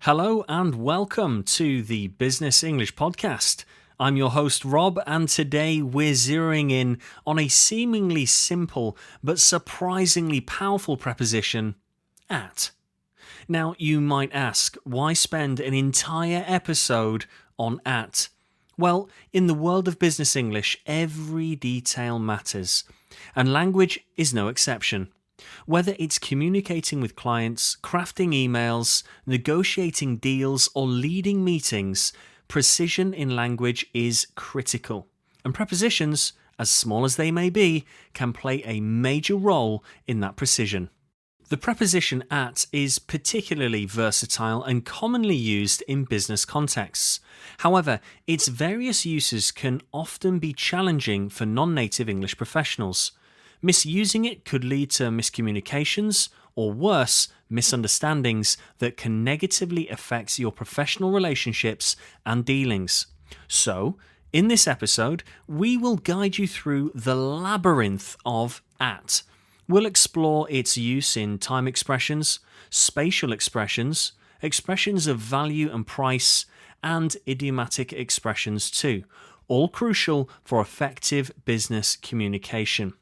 Hello and welcome to the Business English Podcast. I'm your host Rob, and today we're zeroing in on a seemingly simple but surprisingly powerful preposition, at. Now you might ask, why spend an entire episode on at? Well, in the world of business English, every detail matters, and language is no exception. Whether it's communicating with clients, crafting emails, negotiating deals, or leading meetings, precision in language is critical. And prepositions, as small as they may be, can play a major role in that precision. The preposition at is particularly versatile and commonly used in business contexts. However, its various uses can often be challenging for non-native English professionals. Misusing it could lead to miscommunications or worse, misunderstandings that can negatively affect your professional relationships and dealings. So, in this episode, we will guide you through the labyrinth of at. We'll explore its use in time expressions, spatial expressions, expressions of value and price, and idiomatic expressions too, all crucial for effective business communication.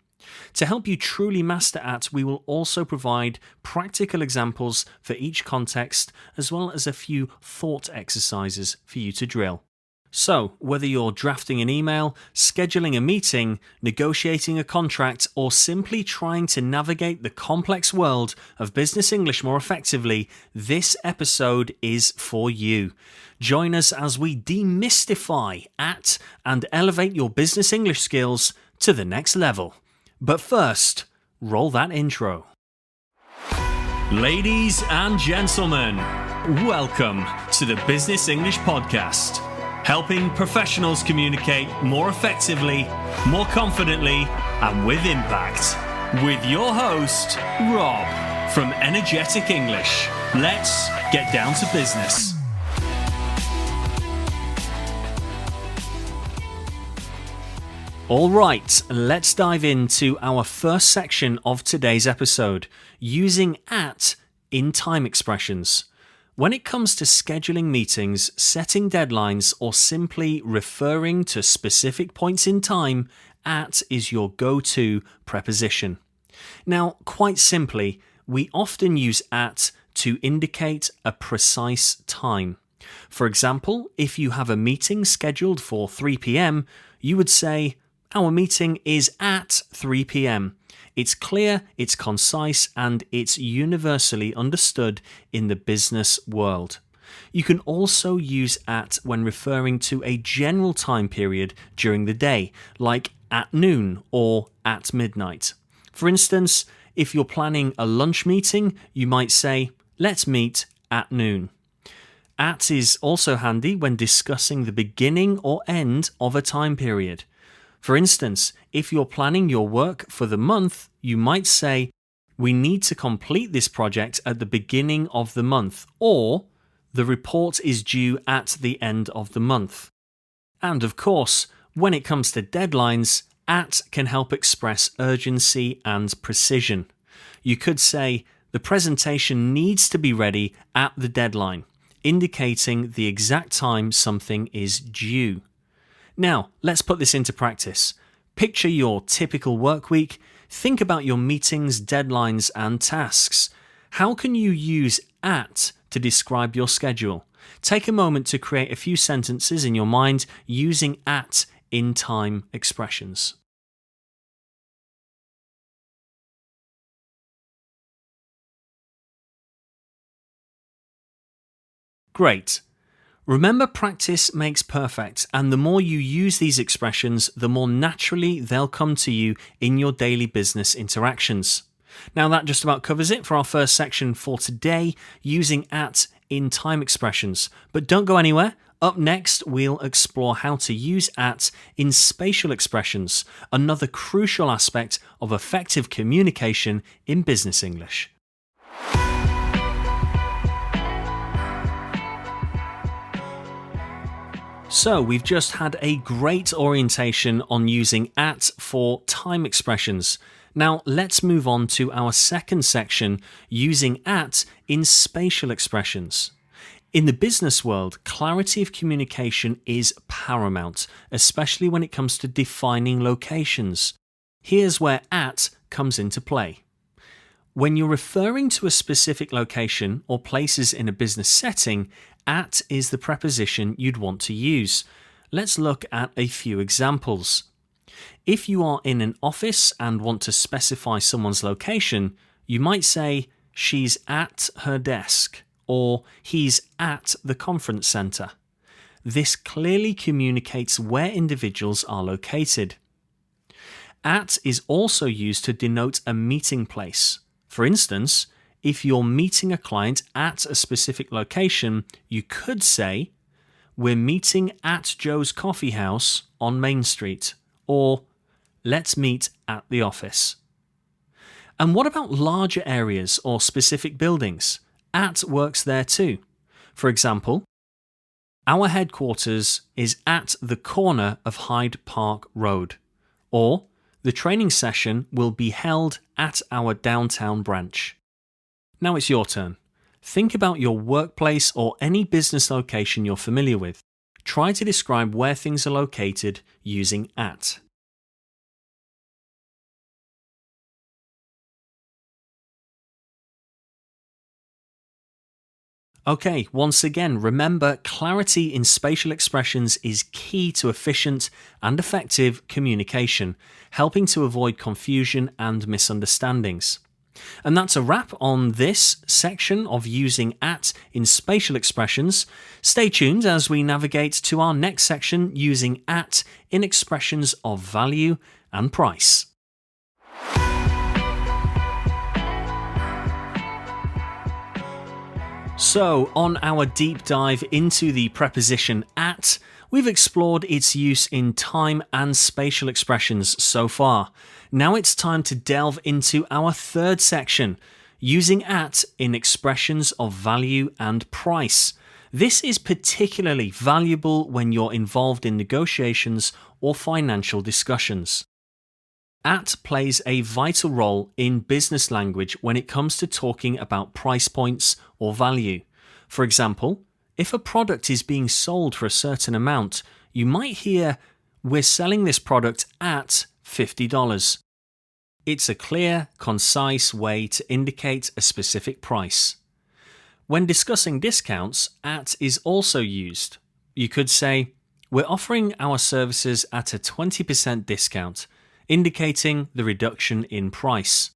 To help you truly master at, we will also provide practical examples for each context, as well as a few thought exercises for you to drill. So, whether you're drafting an email, scheduling a meeting, negotiating a contract, or simply trying to navigate the complex world of business English more effectively, this episode is for you. Join us as we demystify at and elevate your business English skills to the next level. But first, roll that intro. Ladies and gentlemen, welcome to the Business English Podcast, helping professionals communicate more effectively, more confidently, and with impact. With your host, Rob, from Energetic English. Let's get down to business. All right, let's dive into our first section of today's episode, using at in time expressions. When it comes to scheduling meetings, setting deadlines, or simply referring to specific points in time, at is your go-to preposition. Now, quite simply, we often use at to indicate a precise time. For example, if you have a meeting scheduled for 3 p.m., you would say, "Our meeting is at 3 p.m. It's clear, it's concise, and it's universally understood in the business world. You can also use at when referring to a general time period during the day, like at noon or at midnight. For instance, if you're planning a lunch meeting, you might say, "Let's meet at noon." At is also handy when discussing the beginning or end of a time period. For instance, if you're planning your work for the month, you might say, "We need to complete this project at the beginning of the month," or "The report is due at the end of the month." And of course, when it comes to deadlines, at can help express urgency and precision. You could say, "The presentation needs to be ready at the deadline," indicating the exact time something is due. Now, let's put this into practice. Picture your typical work week. Think about your meetings, deadlines, and tasks. How can you use at to describe your schedule? Take a moment to create a few sentences in your mind using at in time expressions. Great. Remember, practice makes perfect, and the more you use these expressions, the more naturally they'll come to you in your daily business interactions. Now that just about covers it for our first section for today, using at in time expressions. But don't go anywhere. Up next, we'll explore how to use at in spatial expressions, another crucial aspect of effective communication in business English. So we've just had a great orientation on using at for time expressions. Now let's move on to our second section, using at in spatial expressions. In the business world, clarity of communication is paramount, especially when it comes to defining locations. Here's where at comes into play. When you're referring to a specific location or places in a business setting, at is the preposition you'd want to use. Let's look at a few examples. If you are in an office and want to specify someone's location, you might say, she's at her desk, or he's at the conference center. This clearly communicates where individuals are located. At is also used to denote a meeting place. For instance, if you're meeting a client at a specific location, you could say, we're meeting at Joe's Coffee House on Main Street, or let's meet at the office. And what about larger areas or specific buildings? At works there too. For example, our headquarters is at the corner of Hyde Park Road, or the training session will be held at our downtown branch. Now it's your turn. Think about your workplace or any business location you're familiar with. Try to describe where things are located using at. Okay, once again, remember clarity in spatial expressions is key to efficient and effective communication, helping to avoid confusion and misunderstandings. And that's a wrap on this section of using at in spatial expressions. Stay tuned as we navigate to our next section using at in expressions of value and price. So, on our deep dive into the preposition at, we've explored its use in time and spatial expressions so far. Now it's time to delve into our third section, using at in expressions of value and price. This is particularly valuable when you're involved in negotiations or financial discussions. At plays a vital role in business language when it comes to talking about price points or value. For example, if a product is being sold for a certain amount, you might hear, we're selling this product at $50. It's a clear, concise way to indicate a specific price. When discussing discounts, at is also used. You could say, we're offering our services at a 20% discount, indicating the reduction in price.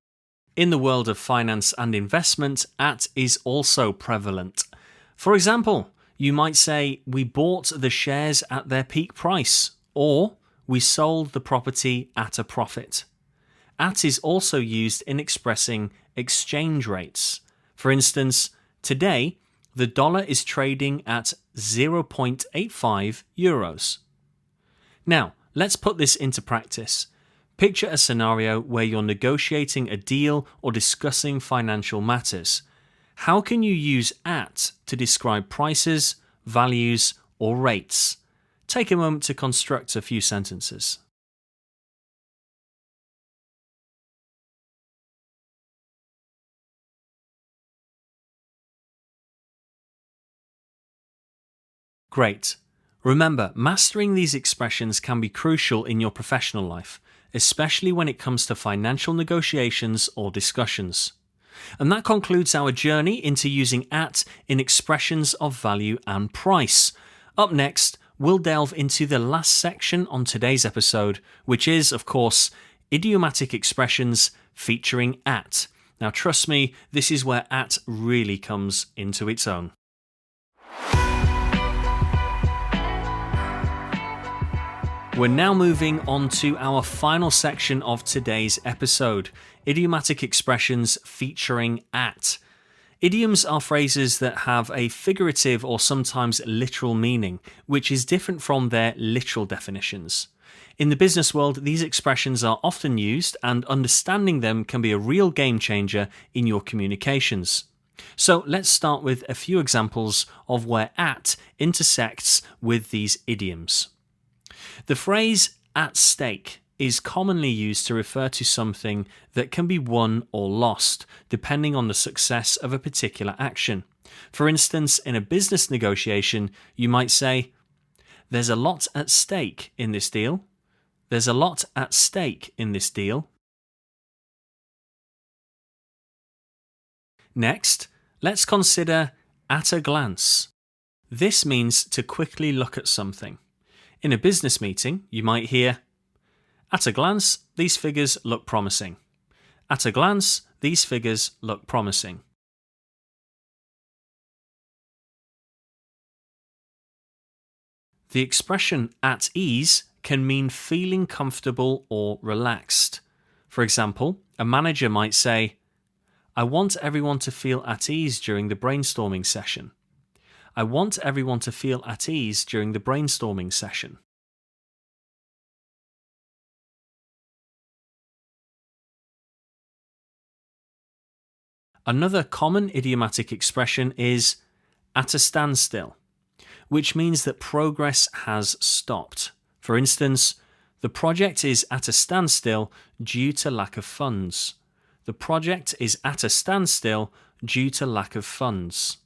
In the world of finance and investment, at is also prevalent. For example, you might say, we bought the shares at their peak price, or we sold the property at a profit. At is also used in expressing exchange rates. For instance, today, the dollar is trading at 0.85 euros. Now, let's put this into practice. Picture a scenario where you're negotiating a deal or discussing financial matters. How can you use at to describe prices, values, or rates? Take a moment to construct a few sentences. Great. Remember, mastering these expressions can be crucial in your professional life, especially when it comes to financial negotiations or discussions. And that concludes our journey into using at in expressions of value and price. Up next, we'll delve into the last section on today's episode, which is, of course, idiomatic expressions featuring at. Now, trust me, this is where at really comes into its own. We're now moving on to our final section of today's episode, idiomatic expressions featuring at. Idioms are phrases that have a figurative or sometimes literal meaning, which is different from their literal definitions. In the business world, these expressions are often used, and understanding them can be a real game changer in your communications. So let's start with a few examples of where at intersects with these idioms. The phrase at stake is commonly used to refer to something that can be won or lost, depending on the success of a particular action. For instance, in a business negotiation, you might say, "There's a lot at stake in this deal." There's a lot at stake in this deal. Next, let's consider at a glance. This means to quickly look at something. In a business meeting, you might hear, "At a glance, these figures look promising." At a glance, these figures look promising. The expression at ease can mean feeling comfortable or relaxed. For example, a manager might say, "I want everyone to feel at ease during the brainstorming session." I want everyone to feel at ease during the brainstorming session. Another common idiomatic expression is at a standstill, which means that progress has stopped. For instance, the project is at a standstill due to lack of funds. The project is at a standstill due to lack of funds.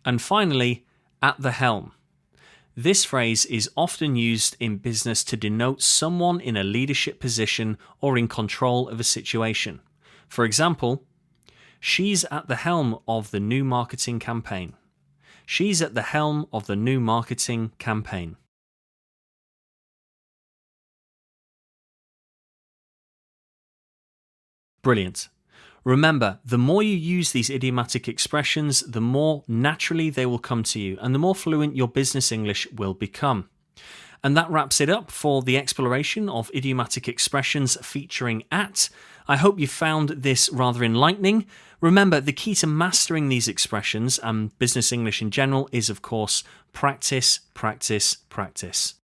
And finally, at the helm. This phrase is often used in business to denote someone in a leadership position or in control of a situation. For example, "She's at the helm of the new marketing campaign." She's at the helm of the new marketing campaign. Brilliant. Remember, the more you use these idiomatic expressions, the more naturally they will come to you and the more fluent your business English will become. And that wraps it up for the exploration of idiomatic expressions featuring at. I hope you found this rather enlightening. Remember, the key to mastering these expressions and business English in general is, of course, practice, practice, practice.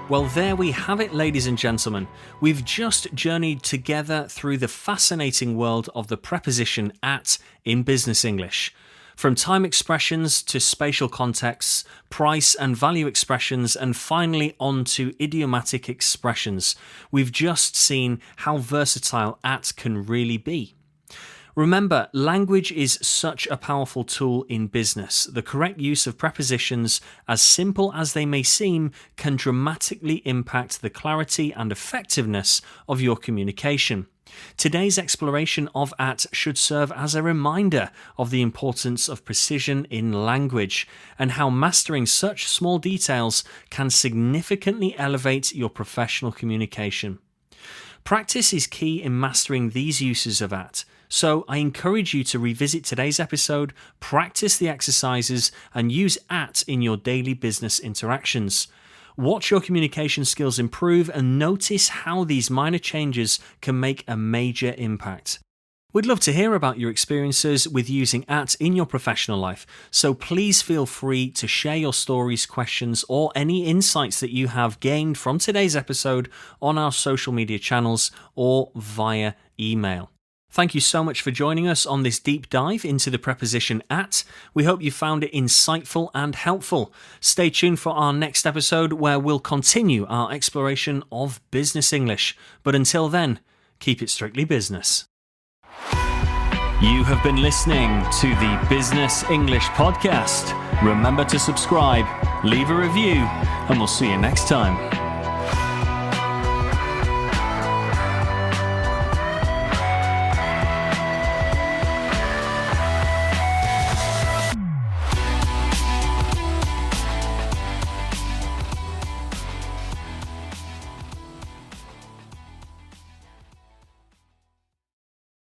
Well, there we have it, ladies and gentlemen. We've just journeyed together through the fascinating world of the preposition at in business English. From time expressions to spatial contexts, price and value expressions, and finally on to idiomatic expressions, we've just seen how versatile at can really be. Remember, language is such a powerful tool in business. The correct use of prepositions, as simple as they may seem, can dramatically impact the clarity and effectiveness of your communication. Today's exploration of at should serve as a reminder of the importance of precision in language and how mastering such small details can significantly elevate your professional communication. Practice is key in mastering these uses of at. So I encourage you to revisit today's episode, practice the exercises, and use at in your daily business interactions. Watch your communication skills improve and notice how these minor changes can make a major impact. We'd love to hear about your experiences with using at in your professional life, so please feel free to share your stories, questions, or any insights that you have gained from today's episode on our social media channels or via email. Thank you so much for joining us on this deep dive into the preposition at. We hope you found it insightful and helpful. Stay tuned for our next episode where we'll continue our exploration of business English. But until then, keep it strictly business. You have been listening to the Business English Podcast. Remember to subscribe, leave a review, and we'll see you next time.